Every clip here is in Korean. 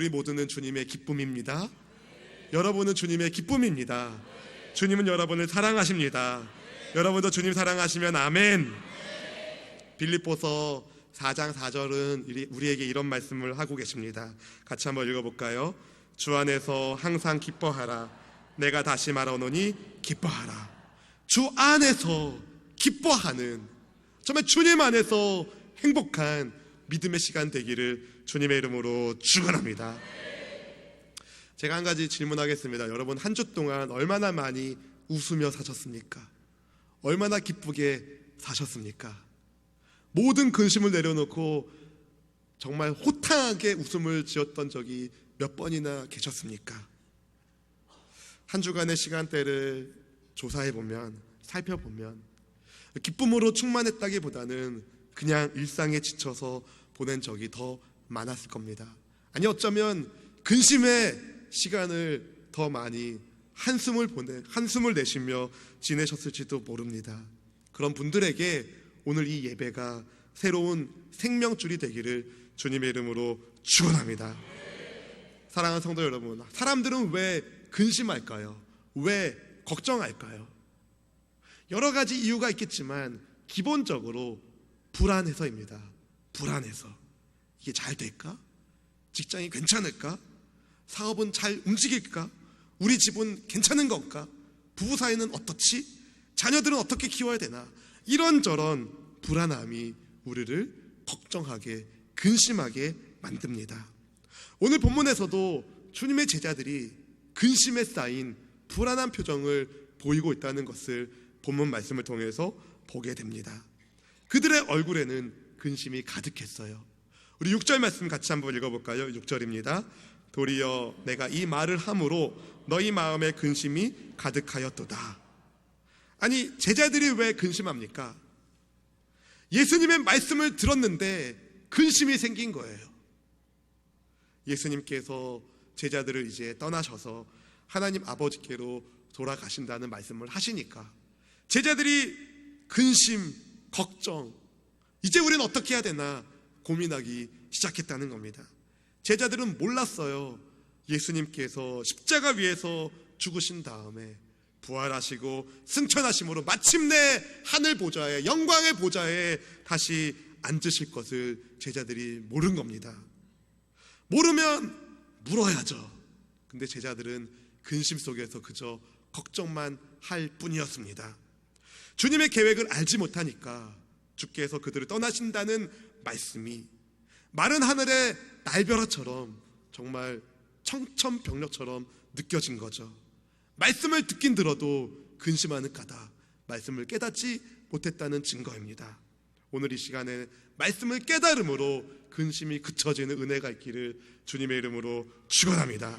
우리 모두는 주님의 기쁨입니다. 여러분은 주님의 기쁨입니다. 주님은 여러분을 사랑하십니다. 여러분도 주님 사랑하시면 아멘. 빌립보서 4장 4절은 우리에게 이런 말씀을 하고 계십니다. 같이 한번 읽어볼까요? 주 안에서 항상 기뻐하라. 내가 다시 말하노니 기뻐하라. 주 안에서 기뻐하는, 정말 주님 안에서 행복한 믿음의 시간 되기를 주님의 이름으로 축원합니다. 제가 한 가지 질문하겠습니다. 여러분, 한 주 동안 얼마나 많이 웃으며 사셨습니까? 얼마나 기쁘게 사셨습니까? 모든 근심을 내려놓고 정말 호탕하게 웃음을 지었던 적이 몇 번이나 계셨습니까? 한 주간의 시간대를 조사해보면, 살펴보면 기쁨으로 충만했다기보다는 그냥 일상에 지쳐서 보낸 적이 더 많았을 겁니다. 아니, 어쩌면 근심의 시간을 더 많이 한숨을 내쉬며 지내셨을지도 모릅니다. 그런 분들에게 오늘 이 예배가 새로운 생명줄이 되기를 주님의 이름으로 축원합니다. 사랑하는 성도 여러분, 사람들은 왜 근심할까요? 왜 걱정할까요? 여러 가지 이유가 있겠지만 기본적으로 불안해서입니다. 불안해서. 이게 잘 될까? 직장이 괜찮을까? 사업은 잘 움직일까? 우리 집은 괜찮은 건가? 부부 사이는 어떻지? 자녀들은 어떻게 키워야 되나? 이런저런 불안함이 우리를 걱정하게, 근심하게 만듭니다. 오늘 본문에서도 주님의 제자들이 근심에 쌓인 불안한 표정을 보이고 있다는 것을 본문 말씀을 통해서 보게 됩니다. 그들의 얼굴에는 근심이 가득했어요. 우리 6절 말씀 같이 한번 읽어볼까요? 6절입니다. 도리어 내가 이 말을 함으로 너희 마음에 근심이 가득하였도다. 아니, 제자들이 왜 근심합니까? 예수님의 말씀을 들었는데 근심이 생긴 거예요. 예수님께서 제자들을 이제 떠나셔서 하나님 아버지께로 돌아가신다는 말씀을 하시니까 제자들이 근심, 걱정, 이제 우리는 어떻게 해야 되나 고민하기 시작했다는 겁니다. 제자들은 몰랐어요. 예수님께서 십자가 위에서 죽으신 다음에 부활하시고 승천하심으로 마침내 하늘 보좌에, 영광의 보좌에 다시 앉으실 것을 제자들이 모른 겁니다. 모르면 물어야죠. 근데 제자들은 근심 속에서 그저 걱정만 할 뿐이었습니다. 주님의 계획을 알지 못하니까 주께서 그들을 떠나신다는 말씀이 마른 하늘의 날벼락처럼 정말 청천벽력처럼 느껴진 거죠. 말씀을 듣긴 들어도 근심하는 까닭, 말씀을 깨닫지 못했다는 증거입니다. 오늘 이 시간에 말씀을 깨달음으로 근심이 그쳐지는 은혜가 있기를 주님의 이름으로 축원합니다.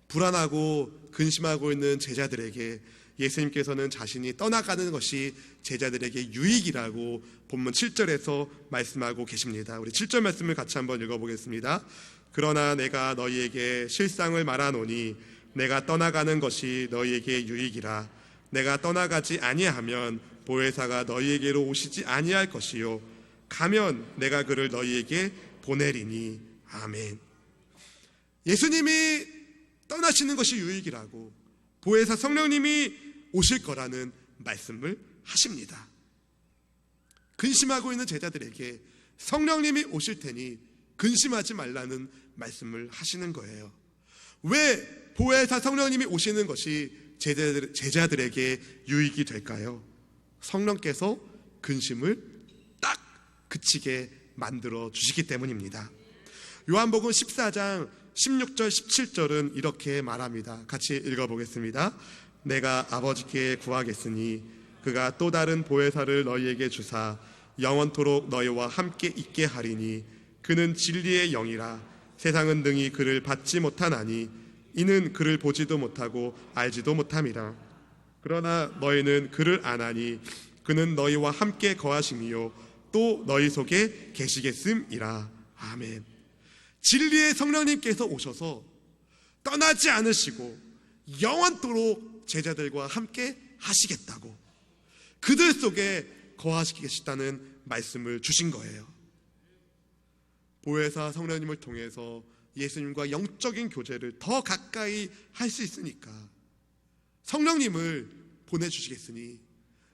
불안하고 근심하고 있는 제자들에게 예수님께서는 자신이 떠나가는 것이 제자들에게 유익이라고 본문 7절에서 말씀하고 계십니다. 우리 7절 말씀을 같이 한번 읽어보겠습니다. 그러나 내가 너희에게 실상을 말하노니 내가 떠나가는 것이 너희에게 유익이라. 내가 떠나가지 아니하면 보혜사가 너희에게로 오시지 아니할 것이요 가면 내가 그를 너희에게 보내리니. 아멘. 예수님이 떠나시는 것이 유익이라고 보혜사 성령님이 오실 거라는 말씀을 하십니다. 근심하고 있는 제자들에게 성령님이 오실 테니 근심하지 말라는 말씀을 하시는 거예요. 왜 보혜사 성령님이 오시는 것이 제자들에게 유익이 될까요? 성령께서 근심을 딱 그치게 만들어 주시기 때문입니다. 요한복음 14장 16절 17절은 이렇게 말합니다. 같이 읽어보겠습니다. 내가 아버지께 구하겠으니 그가 또 다른 보혜사를 너희에게 주사 영원토록 너희와 함께 있게 하리니 그는 진리의 영이라. 세상은 능히 그를 받지 못하나니 이는 그를 보지도 못하고 알지도 못함이라. 그러나 너희는 그를 아나니 그는 너희와 함께 거하심이요 또 너희 속에 계시겠음이라. 아멘. 진리의 성령님께서 오셔서 떠나지 않으시고 영원토록 제자들과 함께 하시겠다고, 그들 속에 거하시겠다는 말씀을 주신 거예요. 보혜사 성령님을 통해서 예수님과 영적인 교제를 더 가까이 할 수 있으니까 성령님을 보내주시겠으니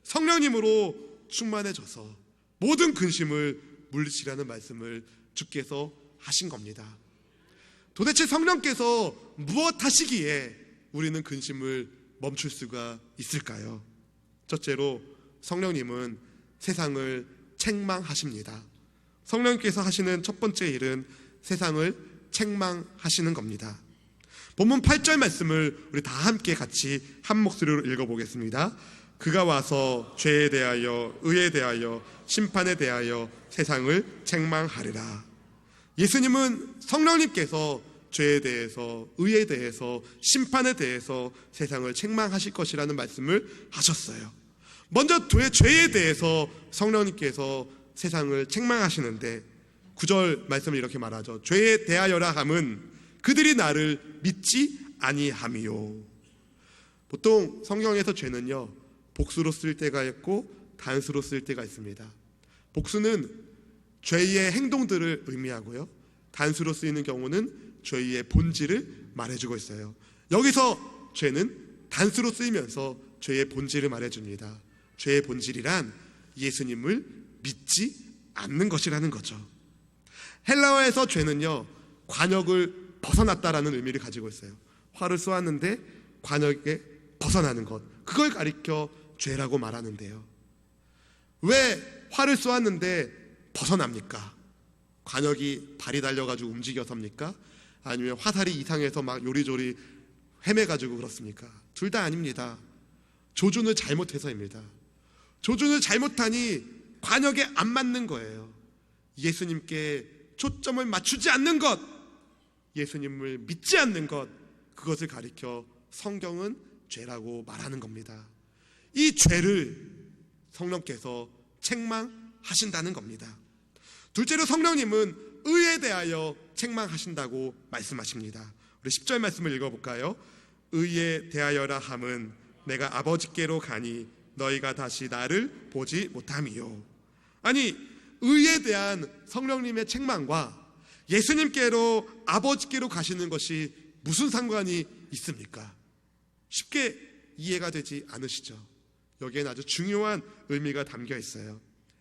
성령님으로 충만해져서 모든 근심을 물리치라는 말씀을 주께서 하신 겁니다. 도대체 성령께서 무엇 하시기에 우리는 근심을 멈출 수가 있을까요? 첫째로 성령님은 세상을 책망하십니다. 성령님께서 하시는 첫 번째 일은 세상을 책망하시는 겁니다. 본문 8절 말씀을 우리 다 함께 같이 한 목소리로 읽어보겠습니다. 그가 와서 죄에 대하여 의에 대하여 심판에 대하여 세상을 책망하리라. 예수님은 성령님께서 죄에 대해서 의에 대해서 심판에 대해서 세상을 책망하실 것이라는 말씀을 하셨어요. 먼저 죄에 대해서 성령님께서 세상을 책망하시는데 9절 말씀을 이렇게 말하죠. 죄에 대하여라 함은 그들이 나를 믿지 아니함이요. 보통 성경에서 죄는요 복수로 쓸 때가 있고 단수로 쓸 때가 있습니다. 복수는 죄의 행동들을 의미하고요, 단수로 쓰이는 경우는 죄의 본질을 말해주고 있어요. 여기서 죄는 단수로 쓰이면서 죄의 본질을 말해줍니다. 죄의 본질이란 예수님을 믿지 않는 것이라는 거죠. 헬라어에서 죄는요 관역을 벗어났다라는 의미를 가지고 있어요. 활을 쏘았는데 관역에 벗어나는 것, 그걸 가리켜 죄라고 말하는데요. 왜 활을 쏘았는데 벗어납니까? 관역이 발이 달려가지고 움직여서입니까? 아니면 화살이 이상해서 막 요리조리 헤매가지고 그렇습니까? 둘 다 아닙니다. 조준을 잘못해서입니다. 조준을 잘못하니 관역에 안 맞는 거예요. 예수님께 초점을 맞추지 않는 것, 예수님을 믿지 않는 것, 그것을 가리켜 성경은 죄라고 말하는 겁니다. 이 죄를 성령께서 책망하신다는 겁니다. 둘째로 성령님은 의에 대하여 책망하신다고 말씀하십니다. 우리 10절 말씀을 읽어볼까요? 의에 대하여라 함은 내가 아버지께로 가니 너희가 다시 나를 보지 못함이요. 아니, 의에 대한 성령님의 책망과 예수님께로 아버지께로 가시는 것이 무슨 상관이 있습니까? 쉽게 이해가 되지 않으시죠? 여기엔 아주 중요한 의미가 담겨 있어요.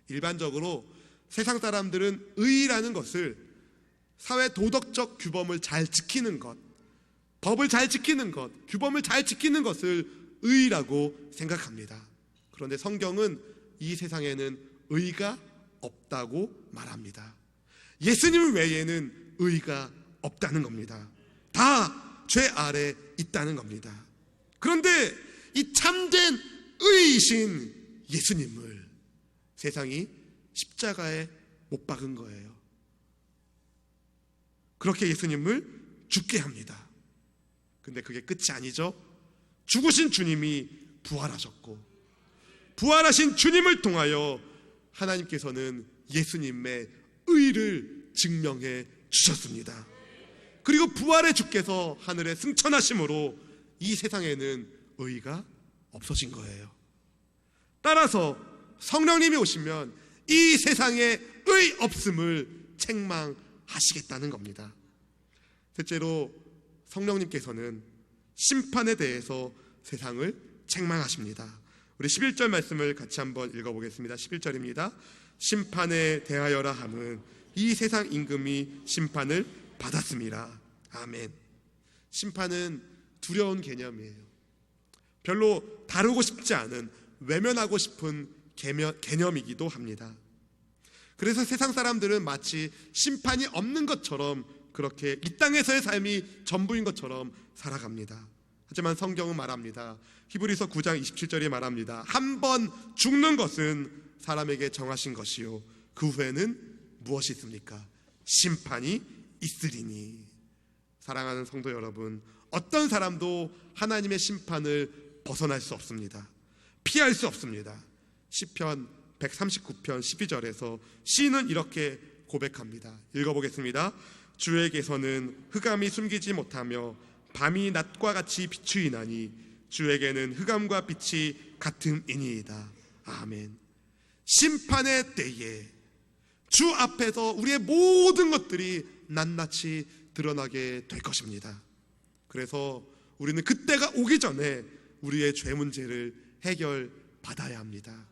일반적으로 세상 사람들은 의라는 것을 사회 도덕적 규범을 잘 지키는 것, 법을 잘 지키는 것, 규범을 잘 지키는 것을 의라고 생각합니다. 그런데 성경은 이 세상에는 의가 없다고 말합니다. 예수님 외에는 의가 없다는 겁니다. 다 죄 아래 있다는 겁니다. 그런데 이 참된 의이신 예수님을 세상이 십자가에 못 박은 거예요. 그렇게 예수님을 죽게 합니다. 근데 그게 끝이 아니죠. 죽으신 주님이 부활하셨고, 부활하신 주님을 통하여 하나님께서는 예수님의 의를 증명해 주셨습니다. 그리고 부활의 주께서 하늘에 승천하심으로 이 세상에는 의가 없어진 거예요. 따라서 성령님이 오시면 이 세상에 의 없음을 책망하시겠다는 겁니다. 셋째로 성령님께서는 심판에 대해서 세상을 책망하십니다. 우리 11절 말씀을 같이 한번 읽어보겠습니다. 11절입니다. 심판에 대하여라 함은 이 세상 임금이 심판을 받았습니다. 아멘. 심판은 두려운 개념이에요. 별로 다루고 싶지 않은, 외면하고 싶은 개념이기도 합니다. 그래서 세상 사람들은 마치 심판이 없는 것처럼, 그렇게 이 땅에서의 삶이 전부인 것처럼 살아갑니다. 하지만 성경은 말합니다. 히브리서 9장 27절이 말합니다. 한 번 죽는 것은 사람에게 정하신 것이요 그 후에는 무엇이 있습니까? 심판이 있으리니. 사랑하는 성도 여러분, 어떤 사람도 하나님의 심판을 벗어날 수 없습니다. 피할 수 없습니다. 시편 139편 12절에서 시인은 이렇게 고백합니다. 읽어보겠습니다. 주에게서는 흑암이 숨기지 못하며 밤이 낮과 같이 비추이나니 주에게는 흑암과 빛이 같음이니이다. 아멘. 심판의 때에 주 앞에서 우리의 모든 것들이 낱낱이 드러나게 될 것입니다. 그래서 우리는 그때가 오기 전에 우리의 죄 문제를 해결받아야 합니다.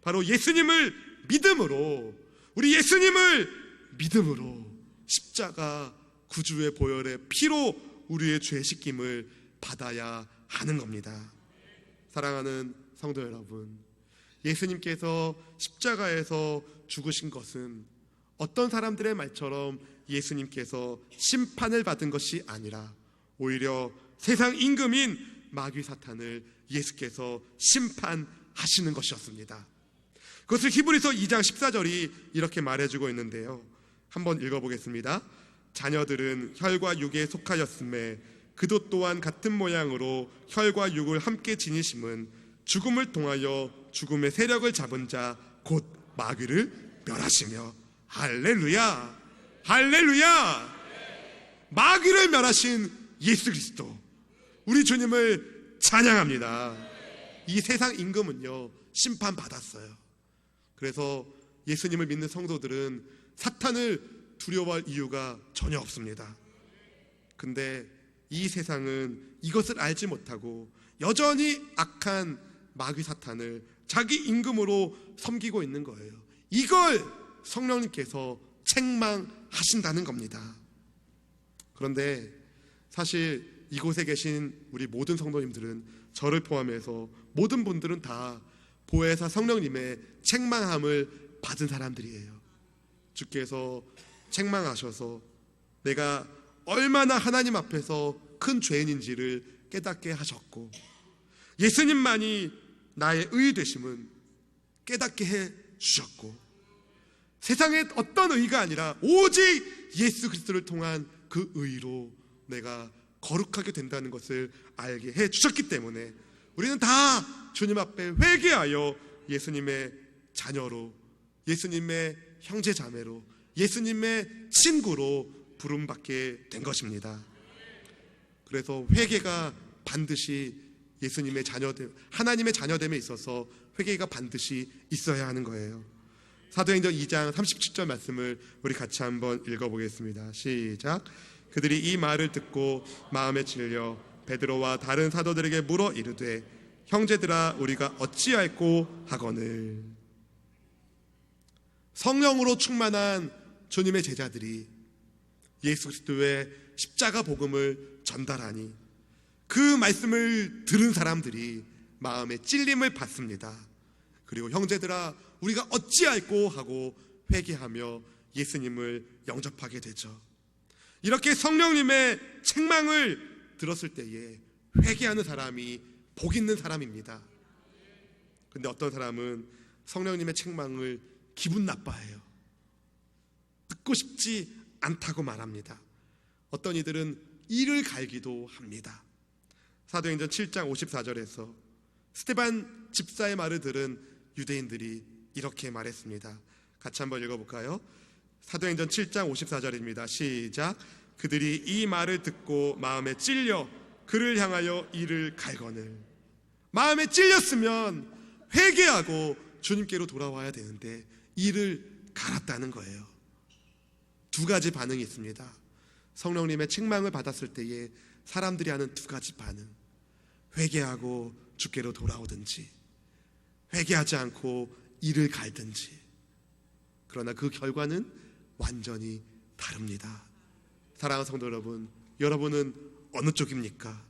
바로 예수님을 믿음으로, 우리 예수님을 믿음으로 십자가 구주의 보혈의 피로 우리의 죄 씻김을 받아야 하는 겁니다. 사랑하는 성도 여러분, 예수님께서 십자가에서 죽으신 것은 어떤 사람들의 말처럼 예수님께서 심판을 받은 것이 아니라 오히려 세상 임금인 마귀 사탄을 예수께서 심판하시는 것이었습니다. 그것을 히브리서 2장 14절이 이렇게 말해주고 있는데요, 한번 읽어보겠습니다. 자녀들은 혈과 육에 속하였음에 그도 또한 같은 모양으로 혈과 육을 함께 지니심은 죽음을 통하여 죽음의 세력을 잡은 자 곧 마귀를 멸하시며. 할렐루야, 할렐루야. 마귀를 멸하신 예수 그리스도, 우리 주님을 찬양합니다. 이 세상 임금은요 심판받았어요. 그래서 예수님을 믿는 성도들은 사탄을 두려워할 이유가 전혀 없습니다. 근데 이 세상은 이것을 알지 못하고 여전히 악한 마귀 사탄을 자기 임금으로 섬기고 있는 거예요. 이걸 성령님께서 책망하신다는 겁니다. 그런데 사실 이곳에 계신 우리 모든 성도님들은, 저를 포함해서 모든 분들은 다 보혜사 성령님의 책망함을 받은 사람들이에요. 주께서 책망하셔서 내가 얼마나 하나님 앞에서 큰 죄인인지를 깨닫게 하셨고, 예수님만이 나의 의 되심은 깨닫게 해 주셨고, 세상의 어떤 의가 아니라 오직 예수 그리스도를 통한 그 의로 내가 거룩하게 된다는 것을 알게 해 주셨기 때문에 우리는 다 주님 앞에 회개하여 예수님의 자녀로, 예수님의 형제 자매로, 예수님의 친구로 부름받게 된 것입니다. 그래서 회개가 반드시 예수님의 자녀됨, 하나님의 자녀됨에 있어서 회개가 반드시 있어야 하는 거예요. 사도행전 2장 37절 말씀을 우리 같이 한번 읽어보겠습니다. 시작. 그들이 이 말을 듣고 마음에 찔려 베드로와 다른 사도들에게 물어 이르되 형제들아 우리가 어찌할꼬 하거늘. 성령으로 충만한 주님의 제자들이 예수 그리스도의 십자가 복음을 전달하니 그 말씀을 들은 사람들이 마음에 찔림을 받습니다. 그리고 형제들아 우리가 어찌할꼬 하고 회개하며 예수님을 영접하게 되죠. 이렇게 성령님의 책망을 들었을 때에 회개하는 사람이 복 있는 사람입니다. 근데 어떤 사람은 성령님의 책망을 기분 나빠해요. 듣고 싶지 않다고 말합니다. 어떤 이들은 이를 갈기도 합니다. 사도행전 7장 54절에서 스데반 집사의 말을 들은 유대인들이 이렇게 말했습니다. 같이 한번 읽어볼까요? 사도행전 7장 54절입니다. 시작. 그들이 이 말을 듣고 마음에 찔려 그를 향하여 이를 갈거늘. 마음에 찔렸으면 회개하고 주님께로 돌아와야 되는데 이를 갈았다는 거예요. 두 가지 반응이 있습니다. 성령님의 책망을 받았을 때에 사람들이 하는 두 가지 반응, 회개하고 주께로 돌아오든지 회개하지 않고 이를 갈든지. 그러나 그 결과는 완전히 다릅니다. 사랑하는 성도 여러분, 여러분은 어느 쪽입니까?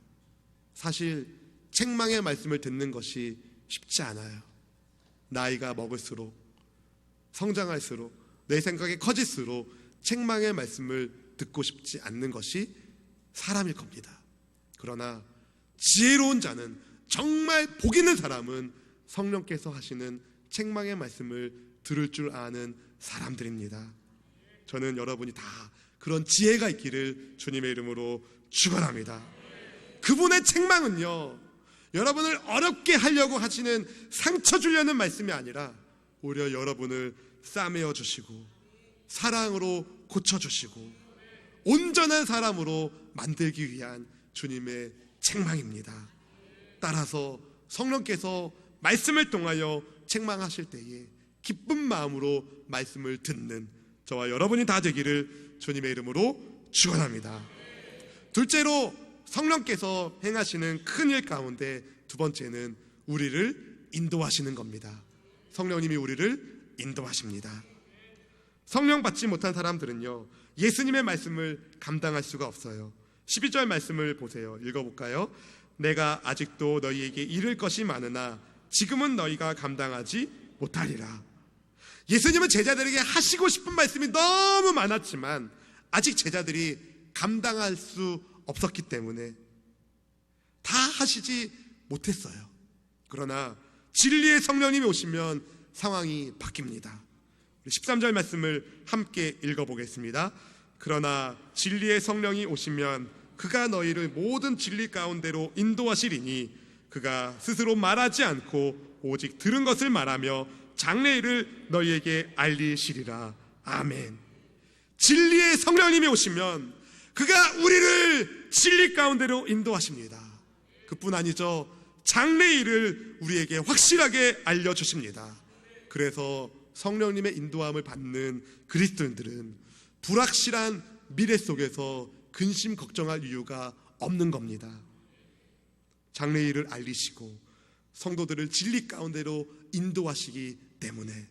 사실 책망의 말씀을 듣는 것이 쉽지 않아요. 나이가 먹을수록, 성장할수록, 내 생각이 커질수록 책망의 말씀을 듣고 싶지 않는 것이 사람일 겁니다. 그러나 지혜로운 자는, 정말 복 있는 사람은 성령께서 하시는 책망의 말씀을 들을 줄 아는 사람들입니다. 저는 여러분이 다 그런 지혜가 있기를 주님의 이름으로 축원합니다. 그분의 책망은요, 여러분을 어렵게 하려고 하시는, 상처 주려는 말씀이 아니라 오히려 여러분을 싸매어 주시고 사랑으로 고쳐주시고 온전한 사람으로 만들기 위한 주님의 책망입니다. 따라서 성령께서 말씀을 통하여 책망하실 때에 기쁜 마음으로 말씀을 듣는 저와 여러분이 다 되기를 주님의 이름으로 축원합니다. 둘째로 성령께서 행하시는 큰 일 가운데 두 번째는 우리를 인도하시는 겁니다. 성령님이 우리를 인도하십니다. 성령 받지 못한 사람들은요, 예수님의 말씀을 감당할 수가 없어요. 12절 말씀을 보세요. 읽어볼까요? 내가 아직도 너희에게 이를 것이 많으나 지금은 너희가 감당하지 못하리라. 예수님은 제자들에게 하시고 싶은 말씀이 너무 많았지만 아직 제자들이 감당할 수 없었기 때문에 다 하시지 못했어요. 그러나 진리의 성령님이 오시면 상황이 바뀝니다. 13절 말씀을 함께 읽어보겠습니다. 그러나 진리의 성령이 오시면 그가 너희를 모든 진리 가운데로 인도하시리니 그가 스스로 말하지 않고 오직 들은 것을 말하며 장래일을 너희에게 알리시리라. 아멘. 진리의 성령님이 오시면 그가 우리를 진리 가운데로 인도하십니다. 그뿐 아니죠. 장래일을 우리에게 확실하게 알려주십니다. 그래서 성령님의 인도함을 받는 그리스도인들은 불확실한 미래 속에서 근심 걱정할 이유가 없는 겁니다. 장래일을 알리시고 성도들을 진리 가운데로 인도하시기 때문에,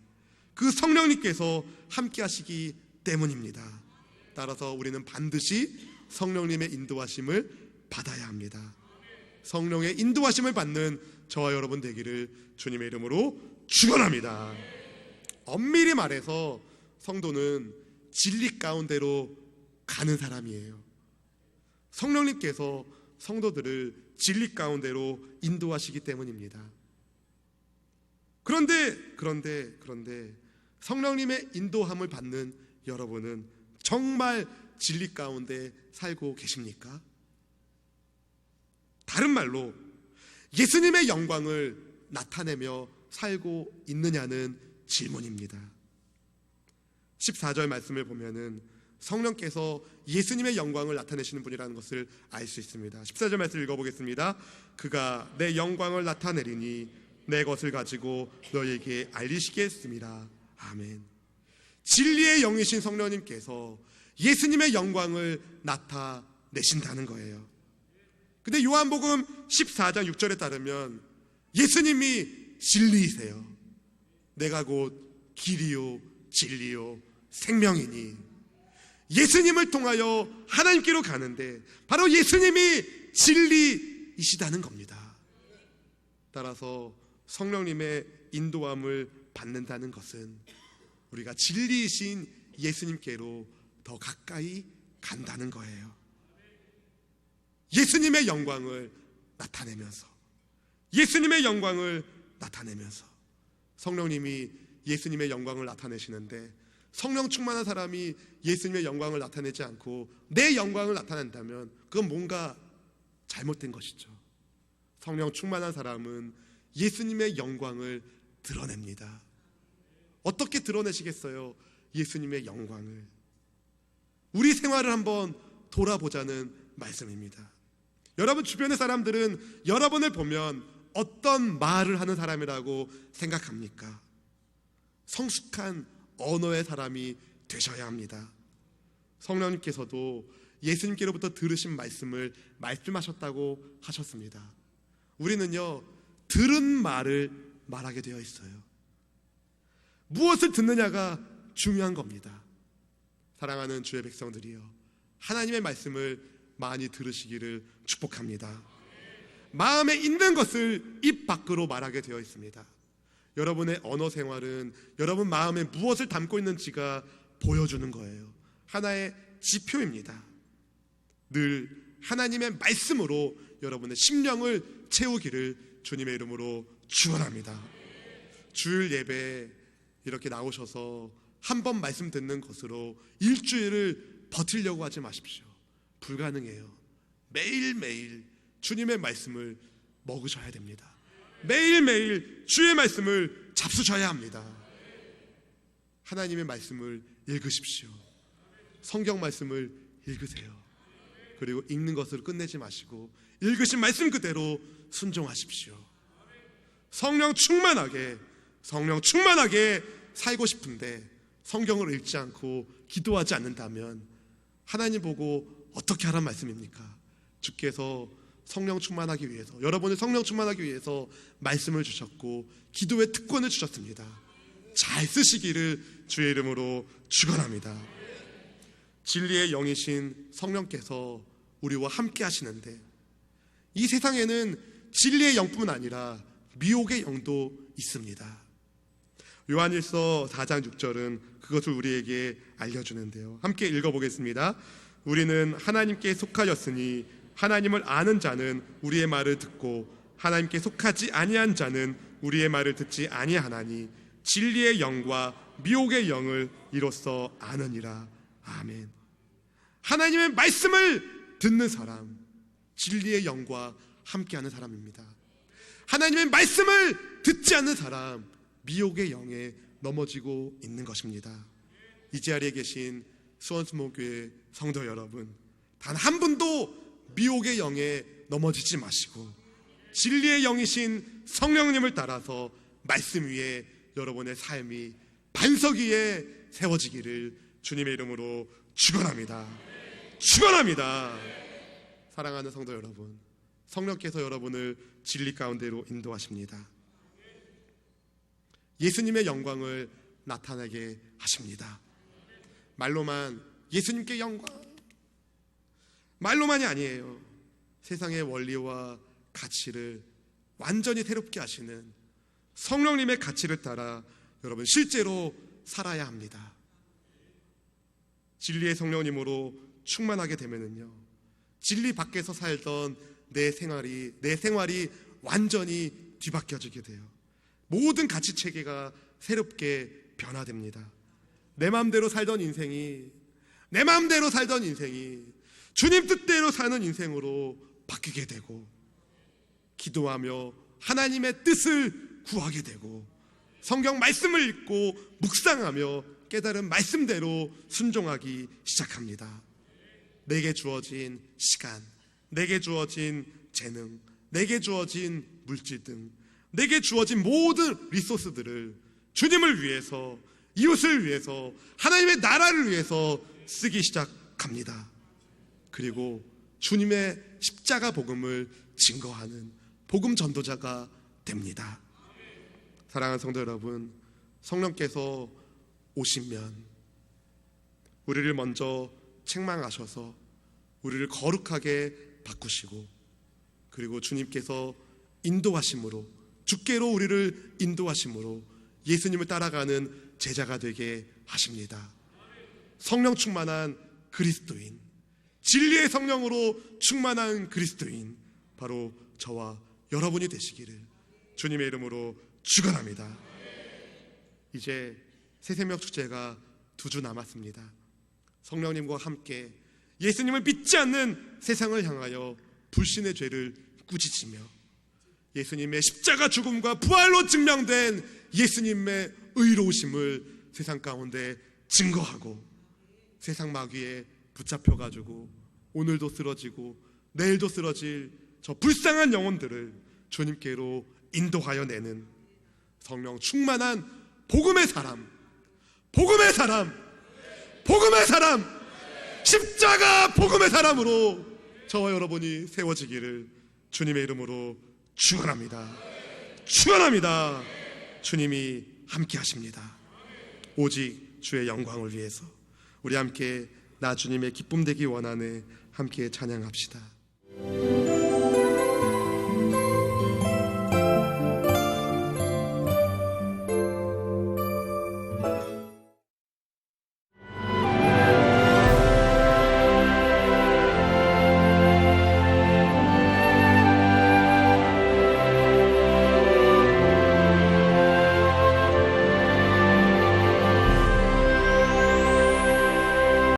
그 성령님께서 함께 하시기 때문입니다. 따라서 우리는 반드시 성령님의 인도하심을 받아야 합니다. 성령의 인도하심을 받는 저와 여러분 되기를 주님의 이름으로 축원합니다. 엄밀히 말해서 성도는 진리 가운데로 가는 사람이에요. 성령님께서 성도들을 진리 가운데로 인도하시기 때문입니다. 그런데 성령님의 인도함을 받는 여러분은 정말 진리 가운데 살고 계십니까? 다른 말로 예수님의 영광을 나타내며 살고 있느냐는 질문입니다. 14절 말씀을 보면은 성령께서 예수님의 영광을 나타내시는 분이라는 것을 알 수 있습니다. 14절 말씀을 읽어보겠습니다. 그가 내 영광을 나타내리니 내 것을 가지고 너희에게 알리시겠습니다. 아멘. 진리의 영이신 성령님께서 예수님의 영광을 나타내신다는 거예요. 근데 요한복음 14장 6절에 따르면 예수님이 진리이세요. 내가 곧 길이요 진리요 생명이니, 예수님을 통하여 하나님께로 가는데 바로 예수님이 진리이시다는 겁니다. 따라서 성령님의 인도함을 받는다는 것은 우리가 진리이신 예수님께로 더 가까이 간다는 거예요. 예수님의 영광을 나타내면서, 예수님의 영광을 나타내면서 성령님이 예수님의 영광을 나타내시는데, 성령 충만한 사람이 예수님의 영광을 나타내지 않고 내 영광을 나타낸다면 그건 뭔가 잘못된 것이죠. 성령 충만한 사람은 예수님의 영광을 드러냅니다. 어떻게 드러내시겠어요? 예수님의 영광을. 우리 생활을 한번 돌아보자는 말씀입니다. 여러분 주변의 사람들은 여러분을 보면 어떤 말을 하는 사람이라고 생각합니까? 성숙한 언어의 사람이 되셔야 합니다. 성령님께서도 예수님께로부터 들으신 말씀을 말씀하셨다고 하셨습니다. 우리는요, 들은 말을 말하게 되어 있어요. 무엇을 듣느냐가 중요한 겁니다. 사랑하는 주의 백성들이여, 하나님의 말씀을 많이 들으시기를 축복합니다. 마음에 있는 것을 입 밖으로 말하게 되어 있습니다. 여러분의 언어 생활은 여러분 마음에 무엇을 담고 있는지가 보여주는 거예요. 하나의 지표입니다. 늘 하나님의 말씀으로 여러분의 심령을 채우기를 주님의 이름으로 축원합니다. 주일 예배 이렇게 나오셔서 한 번 말씀 듣는 것으로 일주일을 버티려고 하지 마십시오. 불가능해요. 매일매일 주님의 말씀을 먹으셔야 됩니다. 매일매일 주의 말씀을 잡수셔야 합니다. 하나님의 말씀을 읽으십시오. 성경 말씀을 읽으세요. 그리고 읽는 것을 끝내지 마시고 읽으신 말씀 그대로 순종하십시오. 성령 충만하게 살고 싶은데 성경을 읽지 않고 기도하지 않는다면 하나님 보고 어떻게 하란 말씀입니까? 주께서 성령 충만하기 위해서, 여러분을 성령 충만하기 위해서 말씀을 주셨고 기도의 특권을 주셨습니다. 잘 쓰시기를 주의 이름으로 축원합니다. 진리의 영이신 성령께서 우리와 함께 하시는데, 이 세상에는 진리의 영뿐 아니라 미혹의 영도 있습니다. 요한일서 4장 6절은 그것을 우리에게 알려주는데요. 함께 읽어보겠습니다. 우리는 하나님께 속하였으니 하나님을 아는 자는 우리의 말을 듣고 하나님께 속하지 아니한 자는 우리의 말을 듣지 아니하나니 진리의 영과 미혹의 영을 이로써 아느니라. 아멘. 하나님의 말씀을 듣는 사람, 진리의 영과 함께하는 사람입니다. 하나님의 말씀을 듣지 않는 사람, 미혹의 영에 넘어지고 있는 것입니다. 이 자리에 계신 수원수목교회 성도 여러분, 단 한 분도 미혹의 영에 넘어지지 마시고 진리의 영이신 성령님을 따라서 말씀 위에 여러분의 삶이 반석 위에 세워지기를 주님의 이름으로 축원합니다. 축원합니다. 사랑하는 성도 여러분, 성령께서 여러분을 진리 가운데로 인도하십니다. 예수님의 영광을 나타나게 하십니다. 말로만 예수님께 영광, 말로만이 아니에요. 세상의 원리와 가치를 완전히 새롭게 하시는 성령님의 가치를 따라 여러분 실제로 살아야 합니다. 진리의 성령님으로 충만하게 되면은요, 진리 밖에서 살던 내 생활이 완전히 뒤바뀌어지게 돼요. 모든 가치 체계가 새롭게 변화됩니다. 내 마음대로 살던 인생이 주님 뜻대로 사는 인생으로 바뀌게 되고, 기도하며 하나님의 뜻을 구하게 되고, 성경 말씀을 읽고 묵상하며 깨달은 말씀대로 순종하기 시작합니다. 내게 주어진 시간, 내게 주어진 재능, 내게 주어진 물질 등 내게 주어진 모든 리소스들을 주님을 위해서, 이웃을 위해서, 하나님의 나라를 위해서 쓰기 시작합니다. 그리고 주님의 십자가 복음을 증거하는 복음 전도자가 됩니다. 사랑하는 성도 여러분, 성령께서 오시면 우리를 먼저 책망하셔서 우리를 거룩하게 바꾸시고, 그리고 주님께서 인도하심으로, 주께로 우리를 인도하심으로 예수님을 따라가는 제자가 되게 하십니다. 성령 충만한 그리스도인, 진리의 성령으로 충만한 그리스도인, 바로 저와 여러분이 되시기를 주님의 이름으로 축원합니다. 이제 새새벽 축제가 2주 남았습니다. 성령님과 함께 예수님을 믿지 않는 세상을 향하여 불신의 죄를 꾸짖으며 예수님의 십자가 죽음과 부활로 증명된 예수님의 의로우심을 세상 가운데 증거하고, 세상 마귀에 붙잡혀가지고 오늘도 쓰러지고 내일도 쓰러질 저 불쌍한 영혼들을 주님께로 인도하여 내는 성령 충만한 복음의 사람, 십자가 복음의 사람으로 저와 여러분이 세워지기를 주님의 이름으로 축원합니다. 주님이 함께 하십니다. 오직 주의 영광을 위해서 우리 함께 나 주님의 기쁨 되기 원하네 함께 찬양합시다.